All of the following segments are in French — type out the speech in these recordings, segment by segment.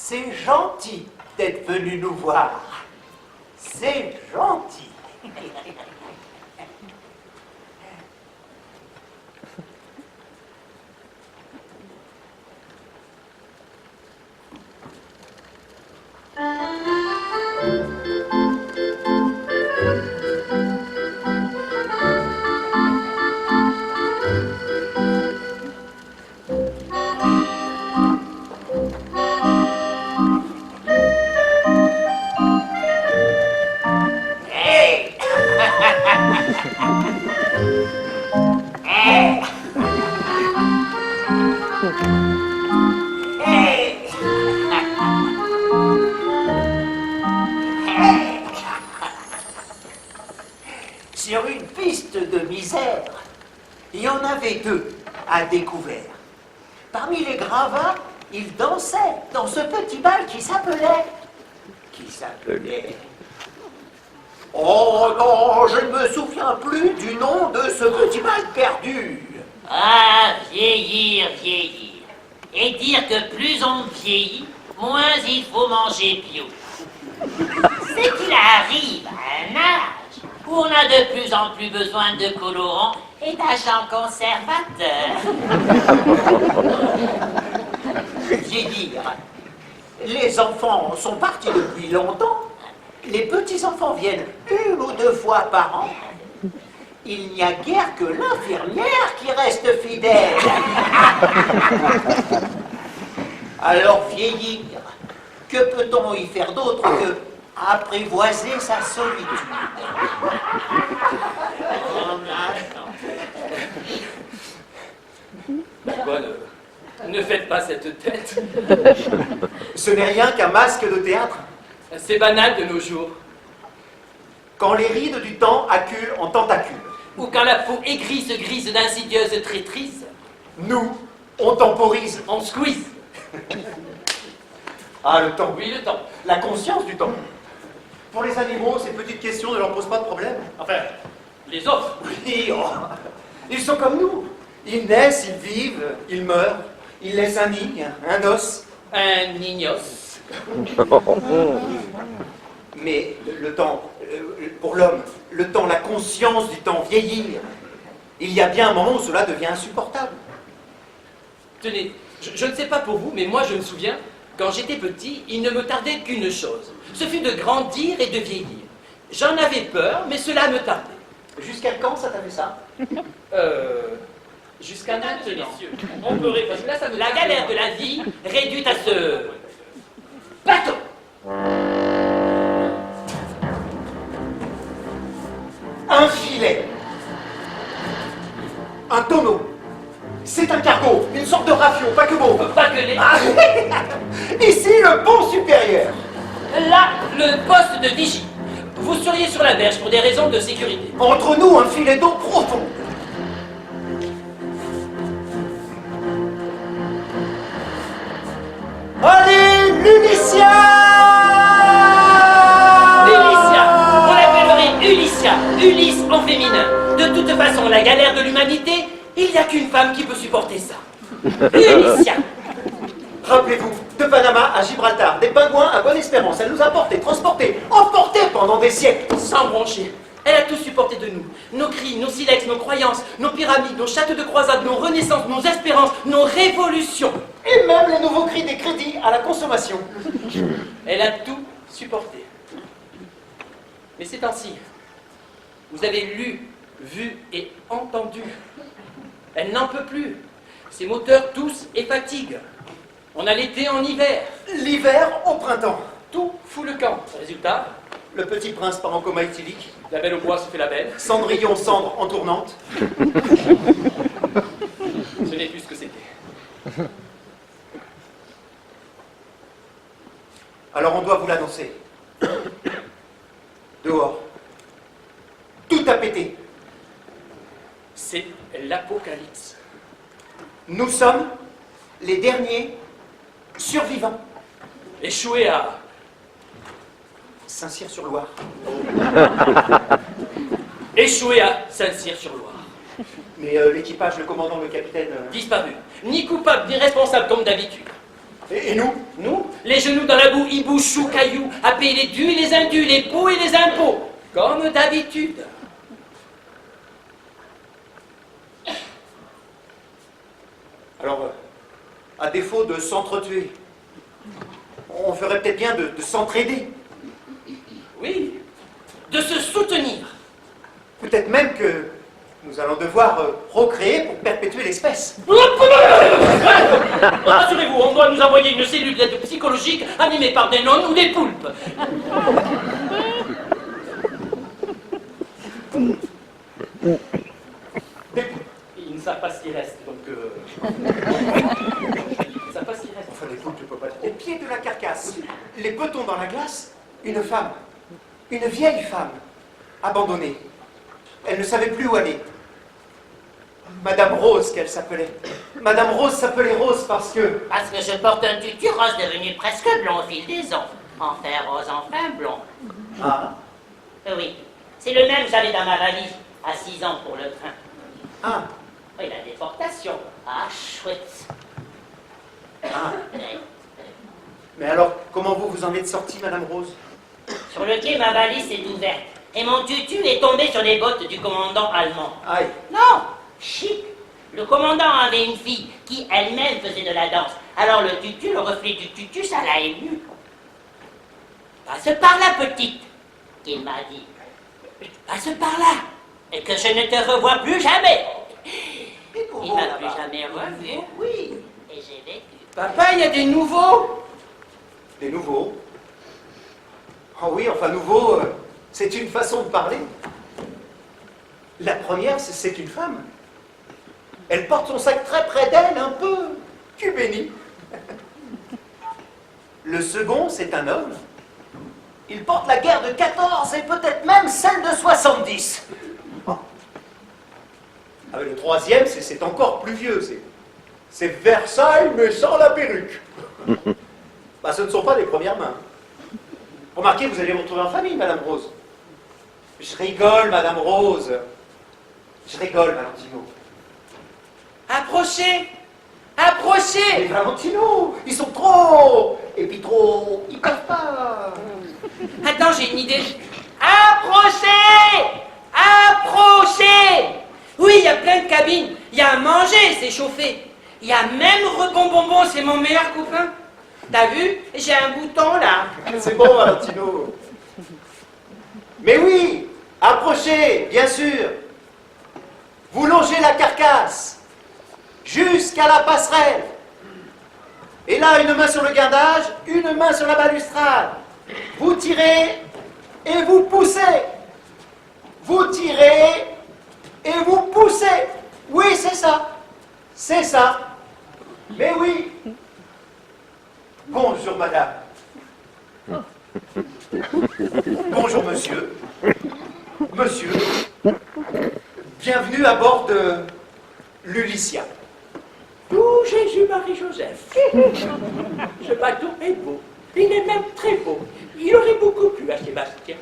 C'est gentil d'être venu nous voir. C'est gentil. Sur une piste de misère, il y en avait deux à découvert. Parmi les gravats, ils dansaient dans ce petit bal qui s'appelait... Oh non, je ne me souviens plus du nom de ce petit bal perdu. Ah, vieillir, vieillir. Et dire que plus on vieillit, moins il faut manger bio. C'est qu'il arrive à un âge où on a de plus en plus besoin de colorants et d'agents conservateurs. Vieillir. Les enfants sont partis depuis longtemps. Les petits-enfants viennent une ou deux fois par an. Il n'y a guère que l'infirmière qui reste fidèle. Alors vieillir, que peut-on y faire d'autre que apprivoiser sa solitude? Pourquoi ne faites pas cette tête? Ce n'est rien qu'un masque de théâtre. C'est banal de nos jours. Quand les rides du temps acculent en tentacules. Ou quand la peau aigrie se grise d'insidieuses traîtrises. Nous, on temporise. On squeeze. Ah, le temps. Oui, le temps. La conscience du temps. Pour les animaux, ces petites questions ne leur posent pas de problème. Enfin, les autres. Oui, oh. Ils sont comme nous. Ils naissent, ils vivent, ils meurent. Ils laissent un nid, un os. Un ignos. Mais le temps, pour l'homme, le temps, la conscience du temps, vieillir, il y a bien un moment où cela devient insupportable. Tenez, je ne sais pas pour vous, mais moi je me souviens, quand j'étais petit, il ne me tardait qu'une chose. Ce fut de grandir et de vieillir. J'en avais peur, mais cela me tardait. Jusqu'à quand ça t'a fait ça? Jusqu'à maintenant. On peut répondre. Là, ça me la galère de la vie réduite à ce... bateau. Un filet. Un tonneau. C'est un cargo, une sorte de rafio, paquebot. Pas que les... Ah, ici, le pont supérieur. Là, le poste de vigie. Vous seriez sur la berge pour des raisons de sécurité. Entre nous, un filet d'eau profond. Allez, Lulicia! Ulycia, on l'appellerait Ulycia, Ulysse en féminin. De toute façon, la galère de l'humanité, il n'y a qu'une femme qui peut supporter ça. Ulycia. Rappelez-vous, de Panama à Gibraltar, des pingouins à Bonne-Espérance, elle nous a portés, transportés, emportés pendant des siècles. Sans broncher. Elle a tout supporté de nous. Nos cris, nos silex, nos croyances, nos pyramides, nos châteaux de croisade, nos renaissances, nos espérances, nos révolutions. Et même les nouveaux cris des crédits à la consommation. Elle a tout supporté. Mais c'est ainsi. Vous avez lu, vu et entendu. Elle n'en peut plus. Ses moteurs toussent et fatiguent. On a l'été en hiver. L'hiver au printemps. Tout fout le camp. Résultat, Le petit prince part en coma éthylique. la belle au bois se fait la belle. Cendrillon cendre en tournante. Ce n'est plus ce que c'était. Alors on doit vous l'annoncer. Dehors. Tout a pété. C'est l'apocalypse. Nous sommes les derniers survivants. Échoué à... Saint-Cyr-sur-Loire. Échoué à Saint-Cyr-sur-Loire. Mais l'équipage, le commandant, le capitaine... Disparu. Ni coupable ni responsable comme d'habitude. Et nous? Nous, les genoux dans la boue, hibou, chou, cailloux, à payer les dus et les indus, les poux et les impôts, comme d'habitude. Alors, à défaut de s'entretuer, on ferait peut-être bien de s'entraider. Oui, de se soutenir. Peut-être même que nous allons devoir procréer pour perpétuer l'espèce. Rassurez-vous, on doit nous envoyer une cellule d'aide psychologique animée par des nonnes ou des poulpes. Ils ne savent pas ce qui reste, donc... Ils ne savent pas ce qui reste. Enfin, des poulpes, je peux pas dire. Au pied de la carcasse, les petons dans la glace, une femme, une vieille femme, abandonnée. Elle ne savait plus où aller. Madame Rose, qu'elle s'appelait. Madame Rose s'appelait Rose parce que... Parce que je porte un tutu rose devenu presque blond au fil des ans. Enfin rose, enfin blond. Ah, Oui, c'est le même que j'avais dans ma valise, à 6 ans pour le train. ah, Oui, la déportation. Ah, chouette. ah. Ouais. Mais alors, comment vous en êtes sortie, Madame Rose? Sur le quai, ma valise s'est ouverte. Et mon tutu est tombé sur les bottes du commandant allemand. Aïe. Non, chic. Le commandant avait une fille qui elle-même faisait de la danse. Alors le tutu, le reflet du tutu, ça l'a ému. Passe par là, petite, qu'il m'a dit. Passe par là, et que je ne te revois plus jamais. Il m'a plus jamais revu. Oui. Et j'ai vécu. Papa, il y a des nouveaux. Des nouveaux. Oh oui, enfin, nouveau, c'est une façon de parler. La première, c'est une femme. Elle porte son sac très près d'elle, un peu tu bénis. Le second, c'est un homme. Il porte la guerre de 14 et peut-être même celle de 70. Oh. Ah, mais le troisième, c'est encore plus vieux. C'est Versailles, mais sans la perruque. Bah, ce ne sont pas les premières mains. Remarquez, vous allez vous retrouver en famille, Madame Rose. Je rigole, Madame Rose. Je rigole, Valentino. Approchez. Approchez. Mais Valentino, ils sont trop... Et puis trop... Ils peuvent pas... Attends, j'ai une idée. Approchez. Approchez. Oui, il y a plein de cabines. Il y a à manger, c'est chauffé. Il y a même Rebonbonbon, c'est mon meilleur copain. T'as vu? J'ai un bouton là. C'est bon, Valentino. Mais oui, approchez, bien sûr. Vous longez la carcasse jusqu'à la passerelle. Et là, une main sur le guindage, une main sur la balustrade. Vous tirez et vous poussez. Vous tirez et vous poussez. Oui, c'est ça. C'est ça. Mais oui. Bonjour, madame. Bonjour, monsieur. Monsieur. Bienvenue à bord de l'Ulycia. Oh, Jésus-Marie-Joseph. Ce bateau est beau. Il est même très beau. Il aurait beaucoup plu à Sébastien.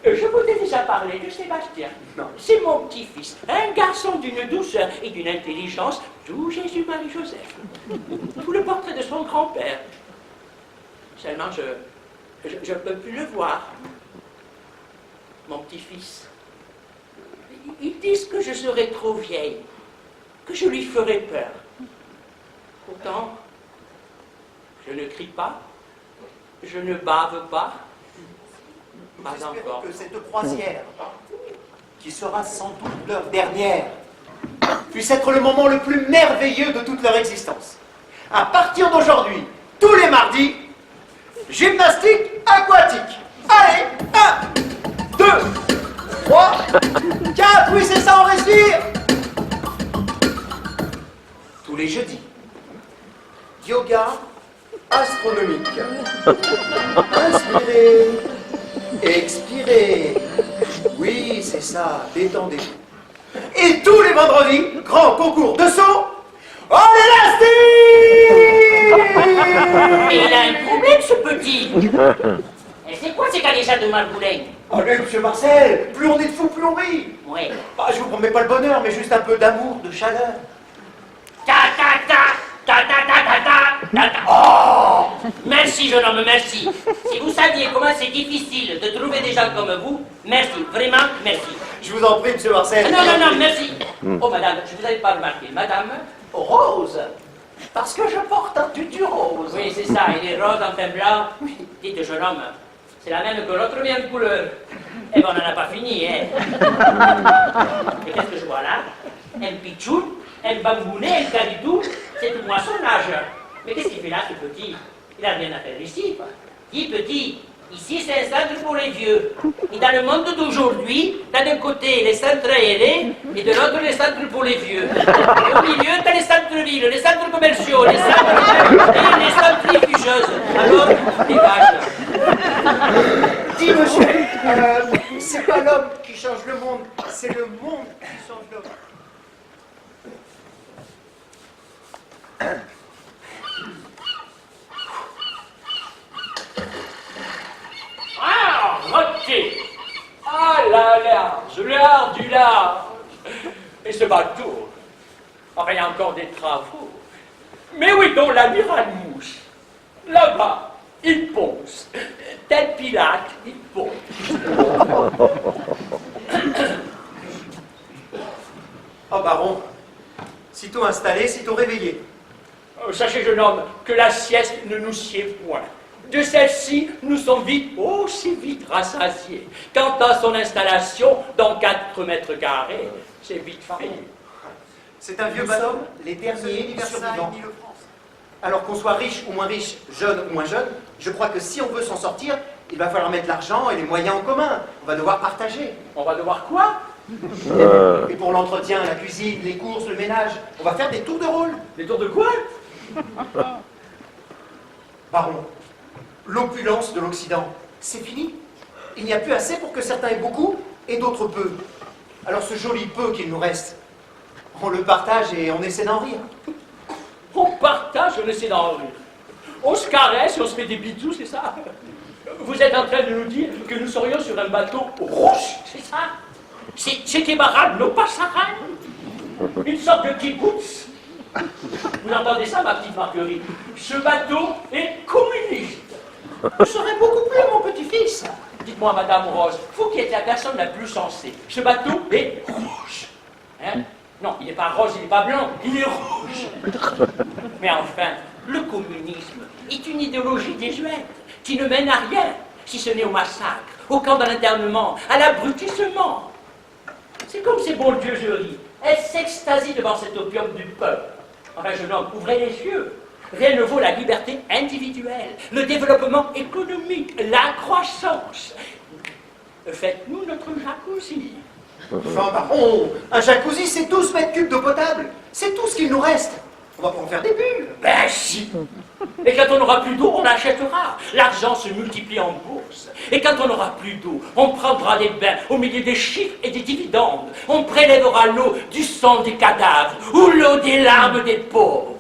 Je vous ai déjà parlé de Sébastien. Non. C'est mon petit-fils, un garçon d'une douceur et d'une intelligence, tout Jésus-Marie-Joseph. Tout le portrait de son grand-père. Seulement, je ne peux plus le voir. Mon petit-fils. Ils disent que je serai trop vieille, que je lui ferai peur. Pourtant, je ne crie pas, je ne bave pas. Pas J'espère encore. que cette croisière, qui sera sans doute leur dernière, puisse être le moment le plus merveilleux de toute leur existence. À partir d'aujourd'hui, tous les mardis, gymnastique aquatique. Allez, 1, 2, 3, 4, oui c'est ça, on respire. Tous les jeudis, yoga astronomique. Inspirez, expirez. Oui, c'est ça, détendez-vous. Et tous les vendredis, grand concours de saut en élastique. Mais il a un problème, ce petit. Et c'est quoi ces caléchades de Margoulet? Allez, monsieur Marcel, plus on est de fous, plus on rit. Ouais. Ah, je vous promets pas le bonheur, mais juste un peu d'amour, de chaleur. Ta ta ta ta ta ta ta ta. Oh! Merci, jeune homme, merci. Si vous saviez comment c'est difficile de trouver des gens comme vous, merci, vraiment, merci. Je vous en prie, monsieur Marcel. Non, non, non, merci. Oh, madame, je vous avais pas remarqué. Madame Rose, parce que je porte un tutu rose. Oui, c'est ça, il est rose en teint blanc. Dites, jeune homme, c'est la même que l'autre bien de couleur. Eh ben, on n'en a pas fini, hein. Et qu'est-ce que je vois là? Un pichoun, un bambounet, un caridou, c'est tout moi son âge. Mais qu'est-ce qu'il fait là, ce petit? Il a rien à faire ici, quoi. Dis, petit, ici c'est un centre pour les vieux. Et dans le monde d'aujourd'hui, t'as d'un côté les centres aérés et de l'autre les centres pour les vieux. Et au milieu, t'as les centres-villes, les centres commerciaux, les centres et les centrifugeuses. Alors, dégage. Dis, monsieur, c'est pas l'homme qui change le monde, c'est le monde qui change l'homme. Ah, rôti! Ah, la large, l'art du large! Et ce bateau, enfin, il y a encore des travaux. Mais oui, donc l'amiral Mouche, là-bas, il ponce. Tel Pilate, il ponce. Oh, baron, sitôt installé, sitôt réveillé. Sachez, jeune homme, que la sieste ne nous sied point. De celle-ci, nous sommes vite, aussi vite rassasiés. Quant à son installation, dans 4 mètres carrés, c'est vite fait. C'est un vieux bateau, les derniers survivants. Alors qu'on soit riche ou moins riche, jeune ou moins jeune, je crois que si on veut s'en sortir, il va falloir mettre l'argent et les moyens en commun. On va devoir partager. On va devoir quoi? Et pour l'entretien, la cuisine, les courses, le ménage, on va faire des tours de rôle. Des tours de quoi? Baron, l'opulence de l'Occident, c'est fini. Il n'y a plus assez pour que certains aient beaucoup et d'autres peu. Alors ce joli peu qu'il nous reste, on le partage et on essaie d'en rire. On partage, on essaie d'en rire. On se caresse et on se fait des bisous, c'est ça? Vous êtes en train de nous dire que nous serions sur un bateau rouge, c'est ça? C'est Kebaran, non pas Saran? Une sorte de kibbutz? Vous entendez ça, ma petite Marguerite? Ce bateau est communiste. Vous serez beaucoup plus mon petit-fils. Dites-moi, Madame Rose, vous qui êtes la personne la plus sensée, ce bateau est rouge. Hein? Non, il n'est pas rose, il n'est pas blanc, il est rouge. Mais enfin, le communisme est une idéologie désuète qui ne mène à rien, si ce n'est au massacre, au camp de l'internement, à l'abrutissement. C'est comme ces bons dieuseries. Elles s'extasient devant cet opium du peuple. Enfin, jeune homme, ouvrez les yeux. Rien ne vaut la liberté individuelle, le développement économique, la croissance. Faites-nous notre jacuzzi. Enfin, baron, un jacuzzi, c'est 12 mètres cubes d'eau potable. C'est tout ce qu'il nous reste. On va pas en faire des bulles. Ben si. Et quand on n'aura plus d'eau, on achètera. L'argent se multiplie en bourse. Et quand on n'aura plus d'eau, on prendra des bains au milieu des chiffres et des dividendes. On prélèvera l'eau du sang des cadavres ou l'eau des larmes des pauvres.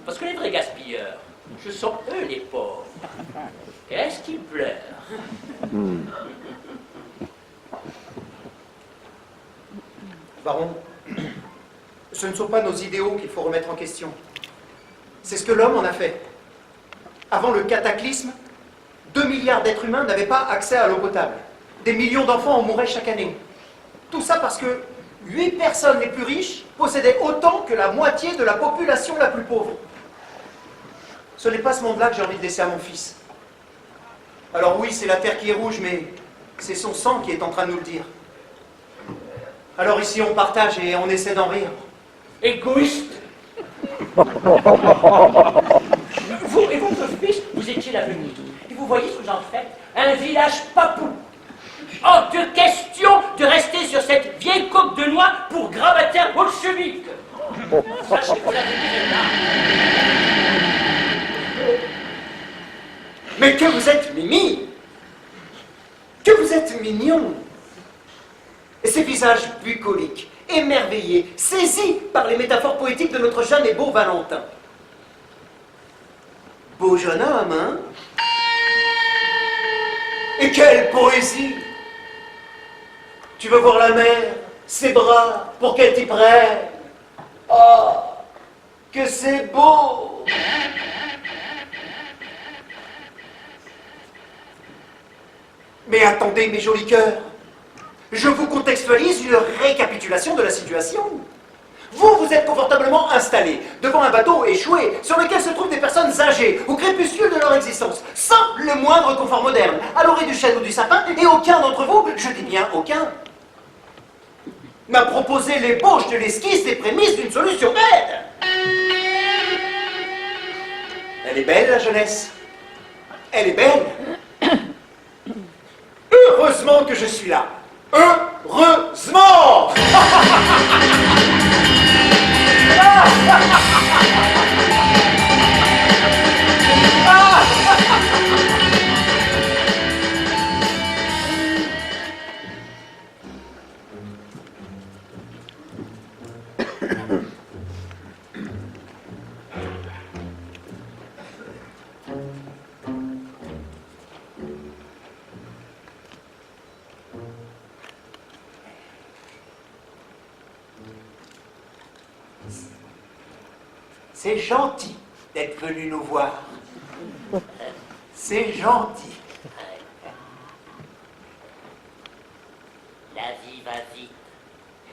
Parce que les vrais gaspilleurs, ce sont eux les pauvres. Qu'est-ce qu'ils pleurent? Baron, ce ne sont pas nos idéaux qu'il faut remettre en question. C'est ce que l'homme en a fait. Avant le cataclysme, 2 milliards d'êtres humains n'avaient pas accès à l'eau potable. Des millions d'enfants en mouraient chaque année. Tout ça parce que 8 personnes les plus riches possédaient autant que la moitié de la population la plus pauvre. Ce n'est pas ce monde-là que j'ai envie de laisser à mon fils. Alors oui, c'est la terre qui est rouge, mais c'est son sang qui est en train de nous le dire. Alors ici, on partage et on essaie d'en rire. Égoïste. Vous et votre fils, vous étiez l'avenir. Et vous voyez ce que j'en fais? Un village papou. Hors de question de rester sur cette vieille coque de noix pour gravataire bolchevique. Sachez que l'avenir est là. Mais que vous êtes mimi! Que vous êtes mignon! Et ces visages bucoliques, émerveillés, saisis par les métaphores poétiques de notre jeune et beau Valentin. Beau jeune homme, hein? Et quelle poésie! Tu veux voir la mer, ses bras, pour qu'elle t'y prenne? Oh! que c'est beau! Mais attendez, mes jolis cœurs, je vous contextualise une récapitulation de la situation. Vous êtes confortablement installés devant un bateau échoué sur lequel se trouvent des personnes âgées, au crépuscule de leur existence, sans le moindre confort moderne, à l'orée du chêne ou du sapin, et aucun d'entre vous, je dis bien aucun, m'a proposé l'ébauche de l'esquisse des prémices d'une solution d'aide. Elle est belle, la jeunesse. Elle est belle. Heureusement que je suis là. Heureusement. C'est gentil d'être venu nous voir. C'est gentil. La vie va vite.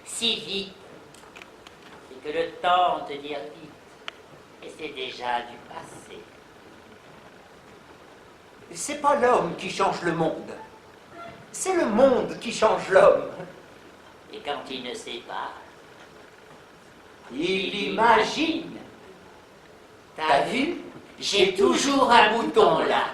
Si vite. C'est que le temps de dire vite. Et c'est déjà du passé. C'est pas l'homme qui change le monde. C'est le monde qui change l'homme. Et quand il ne sait pas, Il imagine. t'as vu? J'ai toujours un bouton là.